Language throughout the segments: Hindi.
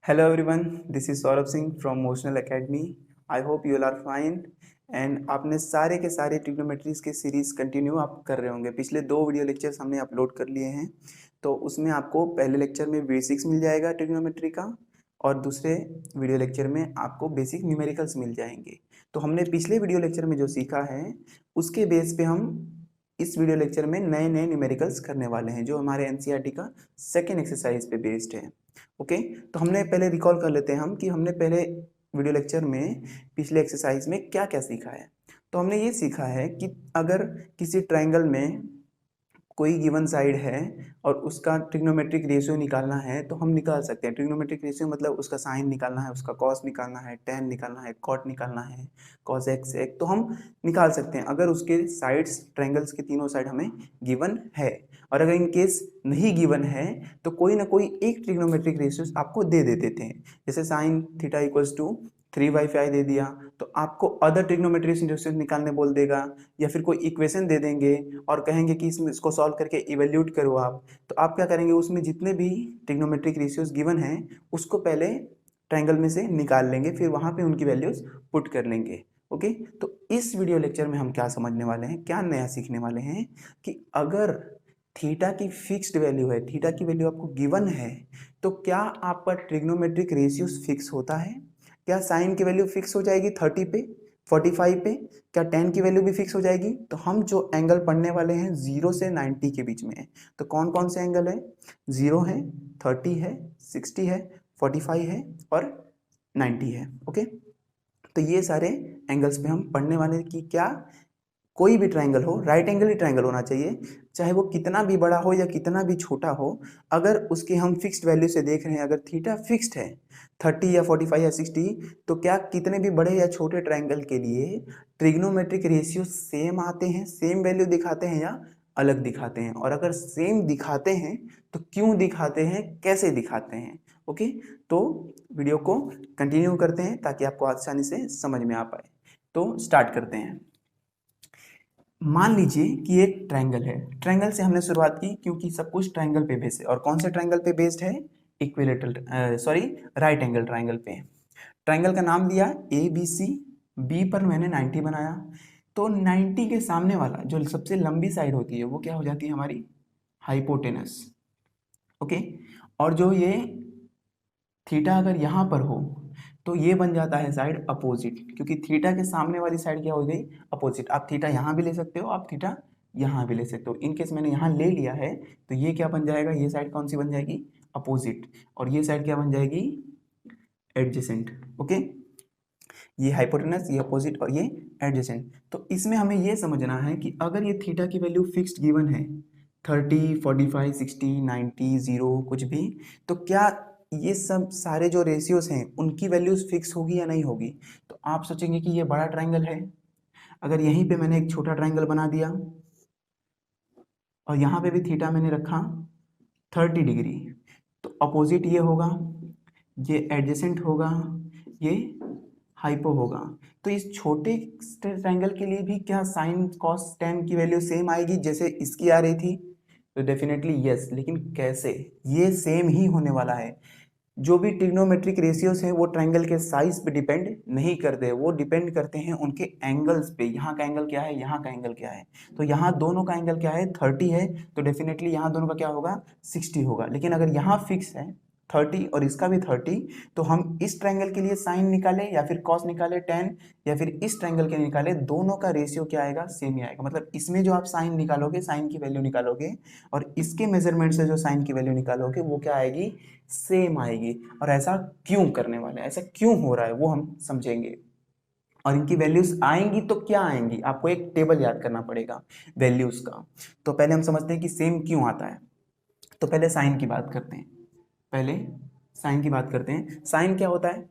Hello everyone, this is Saurabh Singh from Motional Academy. I hope you all are fine. And आपने सारे के सारे ट्रिग्नोमेट्रीज के सीरीज कंटिन्यू आप कर रहे होंगे। पिछले 2 वीडियो लेक्चर्स हमने अपलोड कर लिए हैं, तो उसमें आपको पहले लेक्चर में बेसिक्स मिल जाएगा ट्रिग्नोमेट्री का और दूसरे वीडियो लेक्चर में आपको बेसिक न्यूमेरिकल्स मिल जाएंगे। तो हमने पिछले वीडियो लेक्चर में जो सीखा है उसके बेस पे हम इस वीडियो लेक्चर में नए नए न्यूमेरिकल्स करने वाले हैं जो हमारे एनसीईआरटी का सेकेंड एक्सरसाइज पे बेस्ड है। ओके, तो हमने पहले रिकॉल कर लेते हैं हम कि हमने पहले वीडियो लेक्चर में पिछले एक्सरसाइज में क्या क्या सीखा है। तो हमने ये सीखा है कि अगर किसी ट्रायंगल में कोई गिवन साइड है और उसका ट्रिग्नोमेट्रिक रेशियो निकालना है तो हम निकाल सकते हैं। ट्रिग्नोमेट्रिक रेशियो मतलब उसका साइन निकालना है, उसका कॉस निकालना है, टेन निकालना है, कॉट निकालना है, कॉस एक्स सेक, तो हम निकाल सकते हैं अगर उसके साइड्स ट्रायंगल्स के तीनों साइड हमें गिवन है। और अगर इन केस नहीं गिवन है तो कोई ना कोई एक ट्रिग्नोमेट्रिक रेशियोज आपको दे देते हैं। जैसे साइन थीटा इक्वल्स टू 3/5 दे दिया तो आपको अदर ट्रिग्नोमेट्रिक रेशियोज निकालने बोल देगा, या फिर कोई इक्वेशन दे देंगे और कहेंगे कि इसको सॉल्व करके इवेल्यूट करो आप। तो आप क्या करेंगे, उसमें जितने भी ट्रिग्नोमेट्रिक रेशियोज गिवन हैं उसको पहले ट्रायंगल में से निकाल लेंगे, फिर वहां पे उनकी वैल्यूज पुट कर लेंगे। ओके, तो इस वीडियो लेक्चर में हम क्या समझने वाले हैं, क्या नया सीखने वाले हैं कि अगर थीटा की फिक्स्ड वैल्यू है, थीटा की वैल्यू आपको गिवन है, तो क्या आपका ट्रिग्नोमेट्रिक रेशियोज फिक्स होता है? क्या साइन की वैल्यू फिक्स हो जाएगी 30 पे, 45 पे? क्या टेन की वैल्यू भी फिक्स हो जाएगी? तो हम जो एंगल पढ़ने वाले हैं 0 से 90 के बीच में है। तो कौन कौन से एंगल है? 0 है, 30 है, 60 है, 45 है और 90 है। ओके, तो ये सारे एंगल्स पे हम पढ़ने वाले हैं कि क्या कोई भी ट्रायंगल हो, राइट एंगल ही ट्रायंगल होना चाहिए, चाहे वो कितना भी बड़ा हो या कितना भी छोटा हो, अगर उसकी हम फिक्स्ड वैल्यू से देख रहे हैं, अगर थीटा फिक्स्ड है 30 या 45 या 60, तो क्या कितने भी बड़े या छोटे ट्रायंगल के लिए ट्रिग्नोमेट्रिक रेशियो सेम आते हैं, सेम वैल्यू दिखाते हैं या अलग दिखाते हैं? और अगर सेम दिखाते हैं तो क्यों दिखाते हैं, कैसे दिखाते हैं? ओके, तो वीडियो को कंटिन्यू करते हैं ताकि आपको आसानी से समझ में आ पाए। तो स्टार्ट करते हैं। मान लीजिए कि एक ट्रायंगल है। ट्रायंगल से हमने शुरुआत की क्योंकि सब कुछ ट्रायंगल पे बेस्ड है। और कौन से ट्रायंगल पे बेस्ड है? इक्विलेटरल राइट एंगल ट्रायंगल पे। ट्रायंगल का नाम दिया ए बी सी, बी पर मैंने 90 बनाया। तो 90 के सामने वाला जो सबसे लंबी साइड होती है वो क्या हो जाती है हमारी? हाइपोटेनस। ओके, और जो ये थीटा अगर यहाँ पर हो तो ये बन जाता है साइड अपोजिट, क्योंकि थीटा के सामने वाली साइड क्या हो गई? अपोजिट। आप थीटा यहाँ भी ले सकते हो, आप थीटा यहाँ भी ले सकते हो। इन केस मैंने यहाँ ले लिया है तो ये क्या बन जाएगा? ये साइड कौन सी बन जाएगी? अपोजिट। और ये साइड क्या बन जाएगी? एडजेसेंट। ओके, ये हाइपोटेनस, ये अपोजिट और ये एडजेसेंट। तो इसमें हमें ये समझना है कि अगर ये थीटा की वैल्यू फिक्स्ड गिवन है 30, 45, 60, 90, 0 कुछ भी, तो क्या ये सब सारे जो रेशियोज हैं उनकी वैल्यूज फिक्स होगी या नहीं होगी? तो आप सोचेंगे कि ये बड़ा ट्रायंगल है, अगर यहीं पे मैंने एक छोटा ट्रायंगल बना दिया और यहाँ पे भी थीटा मैंने रखा 30 डिग्री, तो अपोजिट ये होगा, ये एडजेसेंट होगा, ये हाइपो होगा। तो इस छोटे ट्रायंगल के लिए भी क्या साइन कॉस टेन की वैल्यू सेम आएगी जैसे इसकी आ रही थी? तो डेफिनेटली यस, लेकिन कैसे? ये सेम ही होने वाला है। जो भी ट्रिग्नोमेट्रिक रेशियोज हैं वो ट्रायंगल के साइज पे डिपेंड नहीं करते, वो डिपेंड करते हैं उनके एंगल्स पे। यहाँ का एंगल क्या है, यहाँ का एंगल क्या है? तो यहाँ दोनों का एंगल क्या है? 30 है, तो डेफिनेटली यहाँ दोनों का क्या होगा? 60 होगा। लेकिन अगर यहाँ फिक्स है 30 और इसका भी 30, तो हम इस ट्रायंगल के लिए साइन निकाले या फिर कॉस निकाले 10, या फिर इस ट्रायंगल के निकाले, दोनों का रेशियो क्या आएगा? सेम ही आएगा। मतलब इसमें जो आप साइन निकालोगे, साइन की वैल्यू निकालोगे, और इसके मेजरमेंट से जो साइन की वैल्यू निकालोगे वो क्या आएगी? सेम आएगी। और ऐसा क्यों करने वाले हैं, ऐसा क्यों हो रहा है वो हम समझेंगे। और इनकी वैल्यूज आएंगी तो क्या आएंगी, आपको एक टेबल याद करना पड़ेगा वैल्यूज का। तो पहले हम समझते हैं कि सेम क्यों आता है। तो पहले साइन की बात करते हैं, पहले साइन की बात करते हैं। साइन क्या होता है?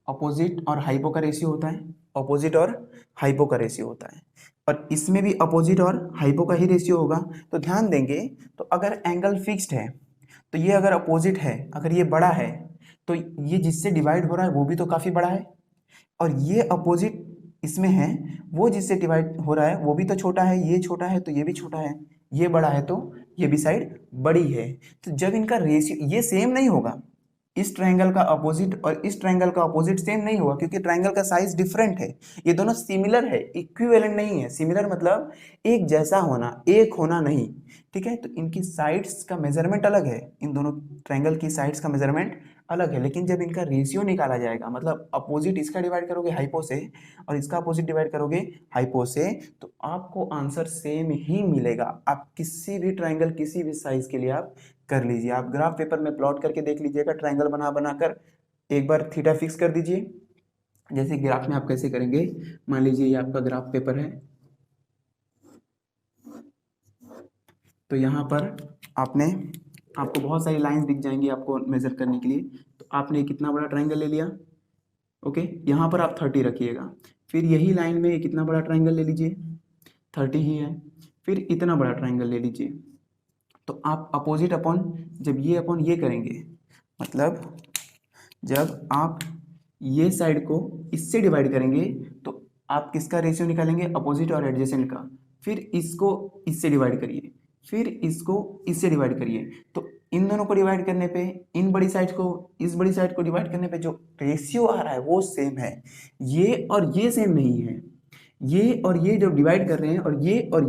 अपोजिट और हाइपो का रेशियो होता है, अपोजिट और हाइपो का रेशियो होता है, और इसमें भी अपोजिट और हाइपो का ही रेशियो होगा। तो ध्यान देंगे, तो अगर एंगल फिक्स्ड है तो ये अगर अपोजिट है, अगर ये बड़ा है, तो ये जिससे डिवाइड हो रहा है वो भी तो काफ़ी बड़ा है, और ये अपोजिट इसमें है, वो जिससे डिवाइड हो रहा है वो भी तो छोटा है, ये छोटा है तो ये भी छोटा है, ये बड़ा है तो ये भी साइड बड़ी है। तो जब इनका रेशियो ये सेम नहीं होगा, इस ट्रायंगल का अपोजिट और इस ट्रायंगल का अपोजिट सेम नहीं होगा, क्योंकि ट्रायंगल का साइज डिफरेंट है। ये दोनों सिमिलर है, इक्विवेलेंट नहीं है। सिमिलर मतलब एक जैसा होना, एक होना नहीं, ठीक है। तो इनकी साइड्स का मेजरमेंट अलग है, इन दोनों ट्रायंगल की साइड्स का मेजरमेंट अलग है, लेकिन जब इनका रेशियो निकाला जाएगा, मतलब अपोजिट इसका डिवाइड करोगे हाइपो से और इसका अपोजिट डिवाइड करोगे हाइपो से, तो आपको आंसर सेम ही मिलेगा। आप किसी भी ट्रायंगल किसी भी साइज के लिए आप कर लीजिए। आप ग्राफ पेपर में प्लॉट करके देख लीजिएगा, ट्रायंगल बना बनाकर एक बार थीटा फिक्स कर दीजिए। जैसे ग्राफ में आप कैसे करेंगे, मान लीजिए ये आपका ग्राफ पेपर है, तो यहाँ पर आपने, आपको बहुत सारी लाइंस दिख जाएंगी आपको मेजर करने के लिए। तो आपने कितना बड़ा ट्रायंगल ले लिया, ओके, यहाँ पर आप 30 रखिएगा। फिर यही लाइन में कितना बड़ा ट्रायंगल ले लीजिए, 30 ही है। फिर इतना बड़ा ट्रायंगल ले लीजिए। तो आप अपोजिट अपॉन, जब ये अपॉन ये करेंगे, मतलब जब आप ये साइड को इससे डिवाइड करेंगे, तो आप किसका रेशियो निकालेंगे, अपोजिट और एडजेसेंट का। फिर इसको इससे डिवाइड करिए, फिर इसको इससे डिवाइड करिए। तो इन दोनों को डिवाइड करने पे, इन बड़ी साइड को इस बड़ी साइड को डिवाइड करने पे जो रेशियो आ रहा है वो सेम है। ये और ये सेम नहीं है। ये और ये जब डिवाइड कर रहे हैं और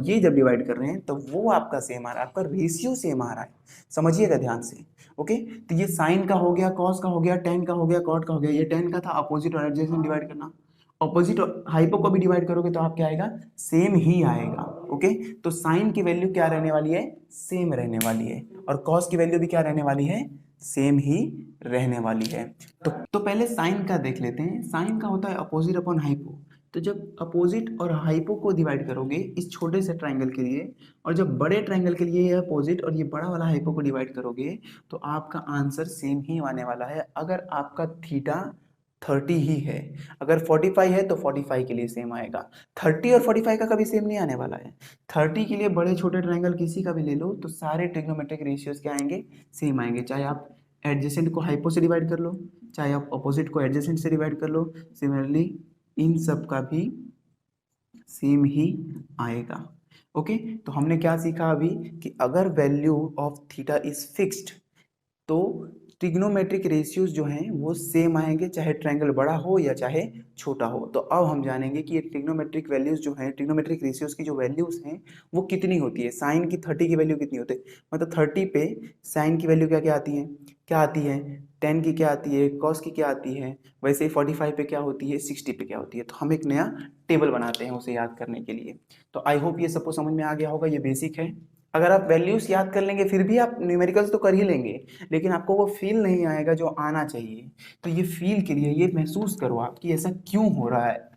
ये जब डिवाइड कर रहे हैं, तो वो आपका सेम आ रहा है, आपका रेशियो सेम आ रहा है। समझिएगा ध्यान से, ओके। तो ये साइन का हो गया, कॉस का हो गया, टेन का हो गया, कॉट का हो गया। ये टेन का था अपोजिट और एडजेसेंट डिवाइड करना। अपोजिट और हाइपो को भी डिवाइड करोगे तो आप क्या आएगा, सेम ही आएगा, ओके। तो साइन की वैल्यू क्या रहने वाली है, सेम रहने वाली है। और कॉस की वैल्यू भी क्या रहने वाली है, सेम ही रहने वाली है। तो पहले साइन का देख लेते हैं। साइन का होता है अपोजिट अपॉन हाइपो। तो जब अपोजिट और हाइपो को डिवाइड करोगे इस छोटे से ट्रायंगल के लिए, और जब बड़े ट्रायंगल के लिए ये अपोजिट और ये बड़ा वाला हाइपो को डिवाइड करोगे, तो आपका आंसर सेम ही आने वाला है। अगर आपका थीटा 30 ही है, अगर 45 है तो 45 के लिए सेम आएगा। 30 और 45 का कभी सेम नहीं आने वाला है। 30 के लिए बड़े छोटे ट्रायंगल किसी का भी ले लो, तो सारे ट्रिग्नोमेट्रिक रेशियोज क्या आएंगे, सेम आएंगे। चाहे आप एडजेसेंट को हाइपो से डिवाइड कर लो, चाहे आप अपोजिट को एडजेसेंट से डिवाइड कर लो, सिमिलरली इन सब का भी सेम ही आएगा, ओके। तो हमने क्या सीखा अभी, कि अगर value of theta is fixed, तो ट्रिग्नोमेट्रिक रेशियोज जो हैं वो सेम आएंगे, चाहे ट्रायंगल बड़ा हो या चाहे छोटा हो। तो अब हम जानेंगे कि ये ट्रिग्नोमेट्रिक वैल्यूज जो हैं, ट्रिग्नोमेट्रिक रेशियोज की जो वैल्यूज हैं वो कितनी होती है। साइन की 30 की वैल्यू कितनी होती है, मतलब 30 पे साइन की वैल्यू क्या क्या आती है, क्या आती है, टेन की क्या आती है, कॉस की क्या आती है, वैसे ही 45 पे क्या होती है, 60 पे क्या होती है। तो हम एक नया टेबल बनाते हैं उसे याद करने के लिए। तो आई होप ये सबको समझ में आ गया होगा, ये बेसिक है। अगर आप वैल्यूज याद कर लेंगे फिर भी आप न्यूमेरिकल्स तो कर ही लेंगे, लेकिन आपको वो फील नहीं आएगा जो आना चाहिए। तो ये फील के लिए, ये महसूस करो आप कि ऐसा क्यों हो रहा है।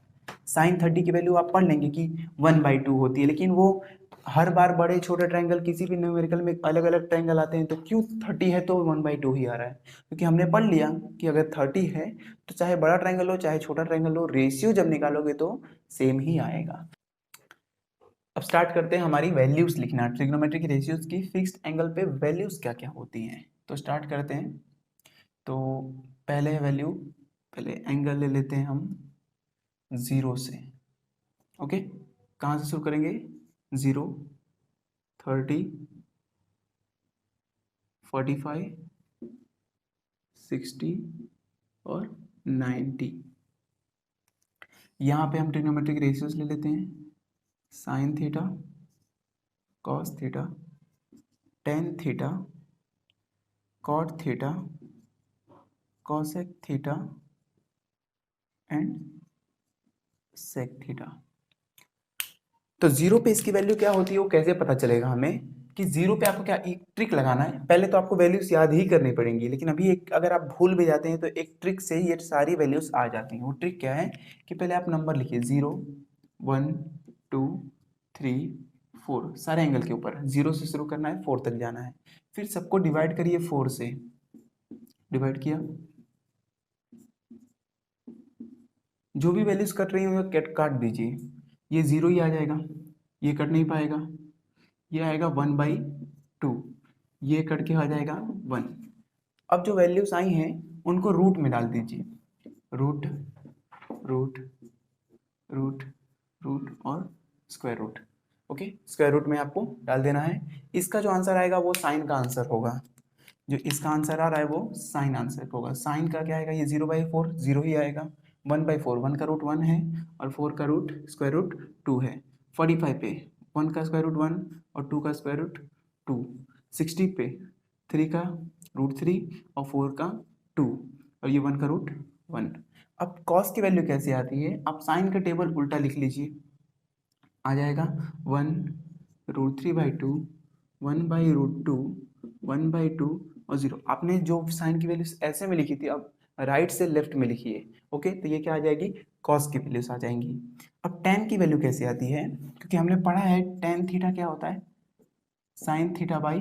साइन 30 की वैल्यू आप पढ़ लेंगे कि 1/2 होती है, लेकिन वो हर बार बड़े छोटे ट्रायंगल किसी भी न्यूमेरिकल में अलग अलग ट्रायंगल आते हैं, तो क्यों 30 है तो 1/2 ही आ रहा है, क्योंकि हमने पढ़ लिया कि अगर 30 है तो चाहे बड़ा ट्रायंगल हो चाहे छोटा ट्रायंगल हो, रेशियो जब निकालोगे तो सेम ही आएगा। अब स्टार्ट करते हैं हमारी वैल्यूज लिखना, ट्रिग्नोमेट्रिक रेशियोज की फिक्स्ड एंगल पे वैल्यूज क्या क्या होती हैं। तो स्टार्ट करते हैं। तो पहले वैल्यू, पहले एंगल ले लेते हैं हम 0 से, ओके। कहाँ से शुरू करेंगे, 0, 30, 45, 60 और 90। यहाँ पे हम ट्रिग्नोमेट्रिक रेशियोज ले लेते हैं। Sine theta, cos theta, tan theta, cot theta, cosec theta and sec theta. तो 0 पे इसकी वैल्यू क्या होती है वो कैसे पता चलेगा हमें, कि 0 पे आपको क्या, एक ट्रिक लगाना है। पहले तो आपको वैल्यूज याद ही करनी पड़ेंगी, लेकिन अभी एक अगर आप भूल भी जाते हैं तो एक ट्रिक से ये सारी वैल्यूज आ जाती हैं। वो ट्रिक क्या है कि पहले आप नंबर लिखिए, 0, 1, 2, 3, 4, सारे एंगल के ऊपर 0 से शुरू करना है, 4 तक जाना है। फिर सबको डिवाइड करिए 4 से, डिवाइड किया, जो भी वैल्यूज कट रही हो काट दीजिए। ये 0 ही आ जाएगा, ये कट नहीं पाएगा, ये आएगा 1/2, ये कट के आ जाएगा 1। अब जो वैल्यूज आई हैं उनको रूट में डाल दीजिए, रूट, रूट, रूट, रूट और square root, okay. Square root में आपको डाल देना है। इसका जो आंसर आएगा वो साइन का आंसर होगा। जो इसका आंसर आ रहा है वो साइन आंसर होगा। साइन का क्या आएगा, ये 0/4 जीरो ही आएगा। 1/4, 1 का रूट 1 है और 4 का रूट स्क्वायर रूट 2 है। 45 पे 1 का स्क्वायर रूट 1 और 2 का स्क्वायर रूट 2। 60 पे 3 का रूट 3 और 4 का 2 और ये 1 का रूट 1। अब कॉस की वैल्यू कैसे आती है, आप साइन का टेबल उल्टा लिख लीजिए, आ जाएगा 1√3/2, 1/√2, 1/2 और 0। आपने जो साइन की वैल्यू ऐसे में लिखी थी, अब राइट से लेफ्ट में लिखिए। ओके, तो ये क्या आ जाएगी, कॉस की वैल्यूज आ जाएंगी। अब टेन की वैल्यू कैसे आती है, क्योंकि हमने पढ़ा है टेन थीटा क्या होता है, sine theta by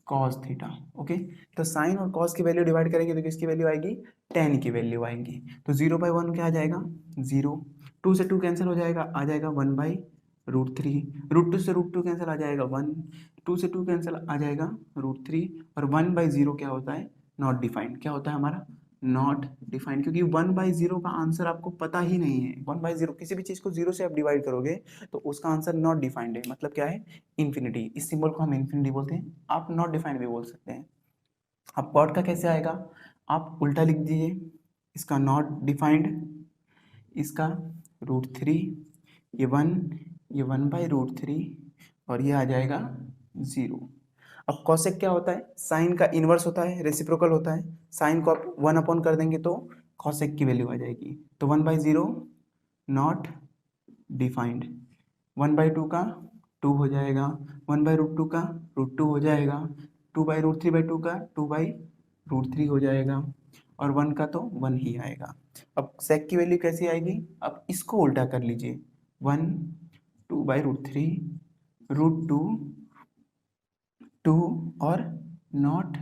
cos theta. Okay, तो साइन और कॉस की वैल्यू डिवाइड करेंगे तो किसकी वैल्यू आएगी, टेन की वैल्यू आएगी। तो 0/1 क्या आ जाएगा, 0। 2 से 2 कैंसिल हो जाएगा, आ जाएगा 1/√3। √2 से √2 कैंसिल आ जाएगा 1। 2 से 2 कैंसिल आ जाएगा √3। और 1/0 क्या होता है, नॉट डिफाइंड। क्या होता है हमारा, नॉट डिफाइंड, क्योंकि 1/0 का आंसर आपको पता ही नहीं है। 1/0 किसी भी चीज को 0 से आप डिवाइड करोगे तो उसका आंसर नॉट डिफाइंड है, मतलब क्या है, इन्फिनिटी। इस सिंबल को हम इन्फिनिटी बोलते हैं, आप नॉट डिफाइंड भी बोल सकते हैं। अब कॉट का कैसे आएगा, आप उल्टा लिख दीजिए, इसका नॉट डिफाइंड, इसका √3, ये 1, ये 1/√3 और ये आ जाएगा 0। अब कॉसेक क्या होता है, साइन का इनवर्स होता है, रेसिप्रोकल होता है। साइन को आप 1 कर देंगे तो कॉसेक की वैल्यू आ जाएगी। तो 1/0 नॉट डिफाइंड, 1/2 का 2 हो जाएगा, 1/√2 का √2 हो जाएगा, 2/√3/2 का 2/√3 हो जाएगा और 1 का तो 1 ही आएगा। अब सेक की वैल्यू कैसी आएगी, अब इसको उल्टा कर लीजिए, 1 2/√3 √2 2 और नॉट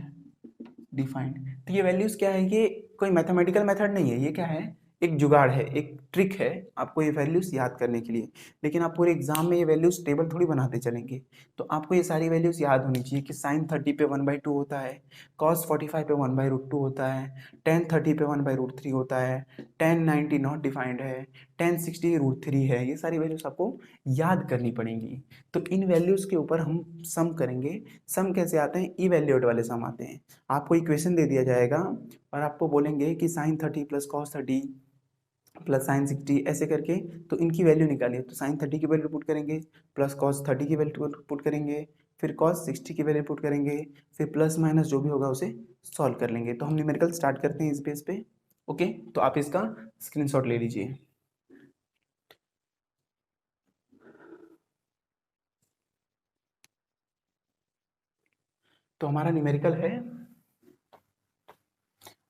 डिफाइंड। तो ये वैल्यूज क्या है, ये कोई मैथमेटिकल मेथड नहीं है, ये क्या है, एक जुगाड़ है, एक ट्रिक है आपको ये वैल्यूज याद करने के लिए। लेकिन आप पूरे एग्जाम में ये वैल्यूज टेबल थोड़ी बनाते चलेंगे, तो आपको ये सारी वैल्यूज याद होनी चाहिए कि साइन 30 पे 1/2 होता है, कॉस 45 पे 1/√2 होता है, टेन 30 पे 1/√3 होता है, टेन 90 नॉट डिफाइंड है, टेन 60 √3 है। ये सारी वैल्यूज आपको याद करनी पड़ेंगी। तो इन वैल्यूज के ऊपर हम सम करेंगे। सम कैसे आते हैं, इवैल्यूएट वाले सम आते हैं। आपको इक्वेशन दे दिया जाएगा और आपको बोलेंगे कि sine 30 plus cos 30 plus sine 60 ऐसे करके, तो इनकी वैल्यू निकालिए। तो साइन 30 की वैल्यू पुट करेंगे, प्लस कॉस 30 की वैल्यू पुट करेंगे, फिर कॉस 60 की वैल्यू पुट करेंगे, फिर प्लस माइनस जो भी होगा उसे सॉल्व कर लेंगे। तो हम न्यूमेरिकल स्टार्ट करते हैं इस बेस पे। ओके, तो आप इसका स्क्रीनशॉट ले लीजिए। तो हमारा न्यूमेरिकल है,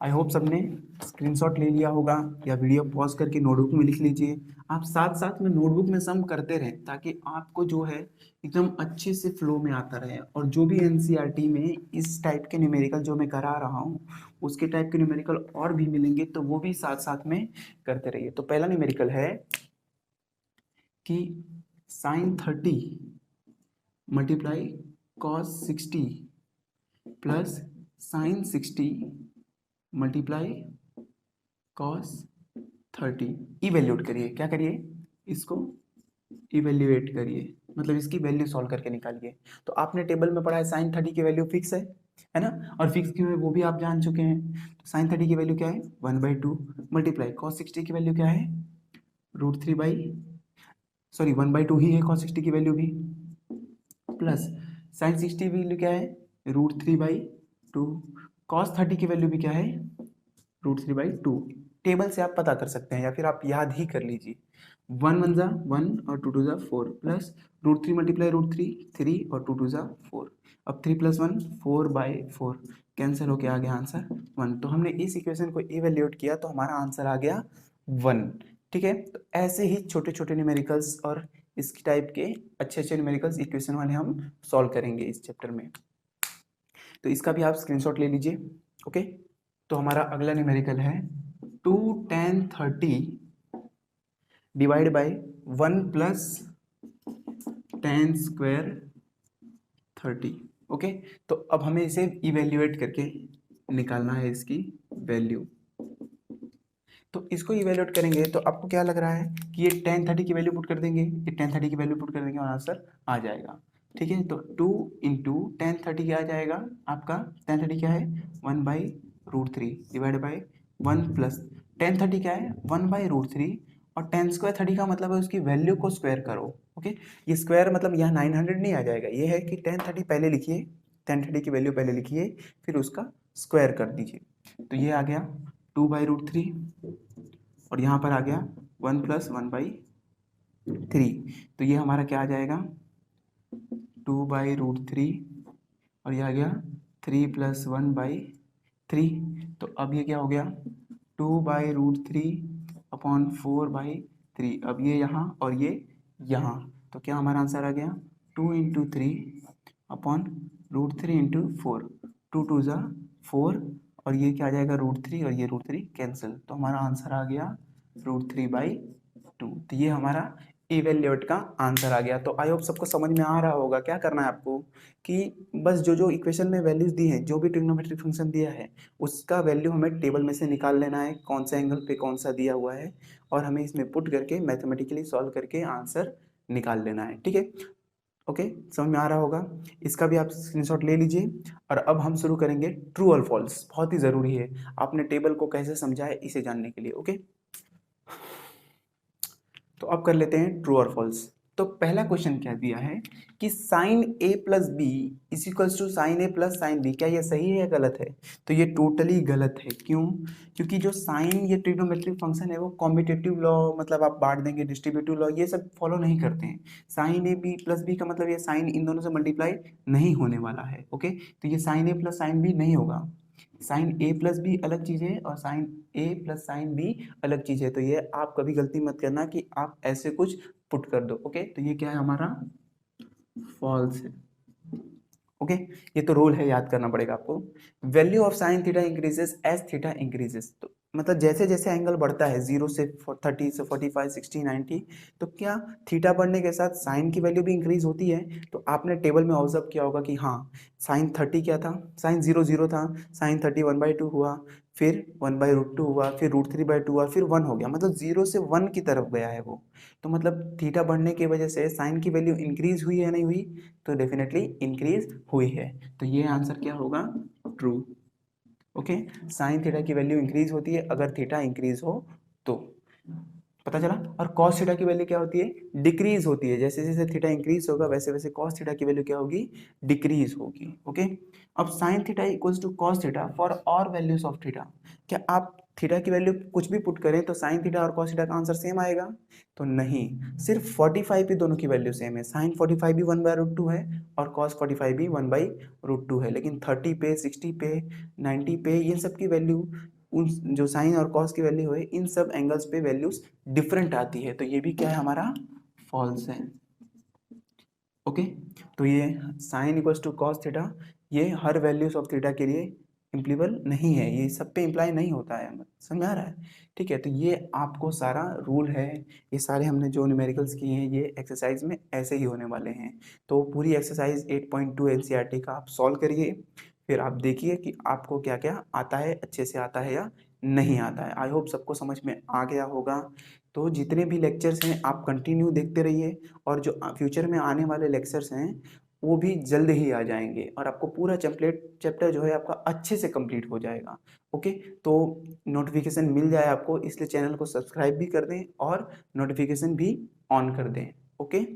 आई होप सबने स्क्रीनशॉट ले लिया होगा या वीडियो पॉज करके नोटबुक में लिख लीजिए। आप साथ साथ में नोटबुक में सम करते रहें ताकि आपको जो है एकदम अच्छे से फ्लो में आता रहे। और जो भी एनसीईआरटी में इस टाइप के न्यूमेरिकल जो मैं करा रहा हूँ उसके टाइप के न्यूमेरिकल और भी मिलेंगे, तो वो भी साथ साथ में करते रहिए। तो पहला न्यूमेरिकल है कि sine 30 multiply cos 60 plus sine 60 multiply cos 30। Evaluate करिए, क्या करिए, इसको इवेल्युएट करिए, मतलब इसकी वैल्यू सॉल्व करके निकालिए। तो आपने टेबल में पढ़ा है साइन 30 की वैल्यू फिक्स है ना, और फिक्स क्यों है वो भी आप जान चुके हैं। तो साइन 30 की वैल्यू क्या है, 1/2 मल्टीप्लाई कॉस 60 की वैल्यू क्या है, √3 बाई, सॉरी 1/2 ही है कॉस 60 की वैल्यू भी, प्लस साइन 60 की वैल्यू क्या है, √3/2। कॉस 30 की वैल्यू भी क्या है, √3/2। टेबल से आप पता कर सकते हैं या फिर आप याद ही कर लीजिए। 1 और 2 4 प्लस √3 मल्टीप्लाई √3 3 और 2 4। अब 3 + 1 4/4 कैंसिल होके आ गया आंसर 1। तो हमने इस इक्वेशन को इवेल्यूएट किया तो हमारा आंसर आ गया 1। ठीक है, तो ऐसे ही छोटे छोटे न्यूमेरिकल्स और इस टाइप के अच्छे अच्छे न्यूमेरिकल्स इक्वेशन वाले हम सॉल्व करेंगे इस चैप्टर में। तो इसका भी आप स्क्रीनशॉट ले लीजिए। ओके, तो हमारा अगला न्यूमेरिकल है 2 tan 30 divide by 1 plus tan square 30। Okay, तो अब हमें इसे इवेल्युएट करके निकालना है इसकी वैल्यू। तो इसको इवेल्युएट करेंगे तो आपको क्या लग रहा है कि ये tan 30 की वैल्यू पुट कर देंगे, ये tan 30 की वैल्यू पुट कर देंगे और आंसर आ जाएगा। ठीक है, तो 2 इंटू टेन 30 क्या आ जाएगा आपका, टेन 30 क्या है 1/√3 डिवाइड बाई 1 प्लस टेन 30 क्या है 1/√3 और टेन स्क्वायर 30 का मतलब है उसकी वैल्यू को स्क्वायर करो। ओके, ये स्क्वायर मतलब यहाँ 900 नहीं आ जाएगा, ये है कि टेन 30 पहले लिखिए, टेन 30 की वैल्यू पहले लिखिए फिर उसका स्क्वायर कर दीजिए। तो ये आ गया 2/√3 और यहाँ पर आ गया 1 प्लस 1/3। तो ये हमारा क्या आ जाएगा 2/√3 और ये आ गया 3 प्लस 1/3। तो अब ये क्या हो गया 2/√3 अपॉन 4/3। अब ये यहाँ और ये यहाँ, तो क्या हमारा आंसर आ गया 2 इंटू 3 अपॉन √3 इंटू 4, 2 2 ज़ा 4 और ये क्या आ जाएगा √3 और ये √3 कैंसिल, तो हमारा आंसर आ गया √3/2। तो ये हमारा इवेल्यूएट का आंसर आ गया। तो आई होप सबको समझ में आ रहा होगा क्या करना है आपको, कि बस जो जो इक्वेशन में वैल्यूज दी हैं, जो भी ट्रिग्नोमेट्रिक फंक्शन दिया है उसका वैल्यू हमें टेबल में से निकाल लेना है, कौन सा एंगल पे कौन सा दिया हुआ है, और हमें इसमें पुट करके मैथमेटिकली सॉल्व करके आंसर निकाल लेना है। ठीक है, ओके, समझ में आ रहा होगा। इसका भी आप स्क्रीनशॉट ले लीजिए। और अब हम शुरू करेंगे ट्रू और फॉल्स, बहुत ही ज़रूरी है आपने टेबल को कैसे समझा है इसे जानने के लिए। ओके, तो अब कर लेते हैं ट्रू और फॉल्स। तो पहला क्वेश्चन क्या दिया है कि sine A plus B is equals to sine A plus sine B, क्या ये सही है या गलत है? तो ये टोटली गलत है। क्यों? क्योंकि जो साइन ये ट्रिग्नोमेट्रिक फंक्शन है वो कॉम्पिटेटिव लॉ, मतलब आप बांट देंगे, डिस्ट्रीब्यूटिव लॉ, ये सब फॉलो नहीं करते हैं। Sine A B plus B का मतलब ये साइन इन दोनों से मल्टीप्लाई नहीं होने वाला है। ओके, तो ये sign A plus sine B नहीं होगा। साइन ए प्लस बी अलग चीज़ है और sign A plus sine B अलग चीज़ है। तो ये आप कभी गलती मत करना कि आप ऐसे कुछ पुट कर दो। ओके, तो ये क्या है हमारा फॉल्स है। ओके, ये तो रूल है, याद करना पड़ेगा आपको। Value of sine theta increases as theta increases, तो मतलब जैसे जैसे एंगल बढ़ता है 0 से 30 से 45 60 90, तो क्या थीटा बढ़ने के साथ साइन की वैल्यू भी इंक्रीज होती है? तो आपने टेबल में ऑब्जर्व किया होगा कि हाँ, साइन 30 क्या था, साइन 0 0 था, साइन 30 1/2 हुआ, फिर 1/√2 हुआ, फिर √3/2 हुआ, फिर 1 हो गया, मतलब 0 से 1 की तरफ गया है वो। तो मतलब थीटा बढ़ने की वजह से साइन की वैल्यू इंक्रीज हुई है नहीं हुई? तो डेफिनेटली इंक्रीज हुई है। तो ये आंसर क्या होगा, ट्रू। ओके, साइन थीटा की वैल्यू इंक्रीज होती है अगर थीटा इंक्रीज हो तो, पता चला। और कॉस थीटा की वैल्यू क्या होती है, डिक्रीज होती है। जैसे जैसे थीटा इंक्रीज होगा वैसे वैसे कॉस थीटा की वैल्यू क्या होगी, डिक्रीज होगी। ओके, अब sine theta equals to cos theta for और वैल्यूज ऑफ थीटा, क्या आप थीटा की वैल्यू कुछ भी पुट करें तो साइन थीटा और कॉस थीटा का आंसर सेम आएगा? तो नहीं, सिर्फ 45 ही दोनों की वैल्यू सेम है। साइन 45 भी 1/√2 है और कॉस 45 भी 1/√2 है, लेकिन 30 पे 60 पे 90 पे इन सब की वैल्यू, उन जो साइन और कॉस की वैल्यू है इन सब एंगल्स पे वैल्यूज डिफरेंट आती है। तो ये भी क्या है हमारा फॉल्स है। ओके, तो ये sine equals to cos theta ये हर वैल्यूज ऑफ थीटा के लिए इम्प्लीबल नहीं है, ये सब पे इम्प्लाई नहीं होता है। समझ में आ रहा है? ठीक है, तो ये आपको सारा रूल है, ये सारे हमने जो न्यूमेरिकल्स किए हैं ये एक्सरसाइज में ऐसे ही होने वाले हैं। तो पूरी एक्सरसाइज 8.2 एनसीईआरटी का आप सॉल्व करिए, फिर आप देखिए कि आपको क्या क्या आता है, अच्छे से आता है या नहीं आता है। आई होप सबको समझ में आ गया होगा। तो जितने भी लेक्चर्स हैं आप कंटिन्यू देखते रहिए, और जो फ्यूचर में आने वाले लेक्चर्स हैं वो भी जल्द ही आ जाएंगे और आपको पूरा चैप्टर जो है आपका अच्छे से कंप्लीट हो जाएगा। ओके, तो नोटिफिकेशन मिल जाए आपको, इसलिए चैनल को सब्सक्राइब भी कर दें और नोटिफिकेशन भी ऑन कर दें। ओके।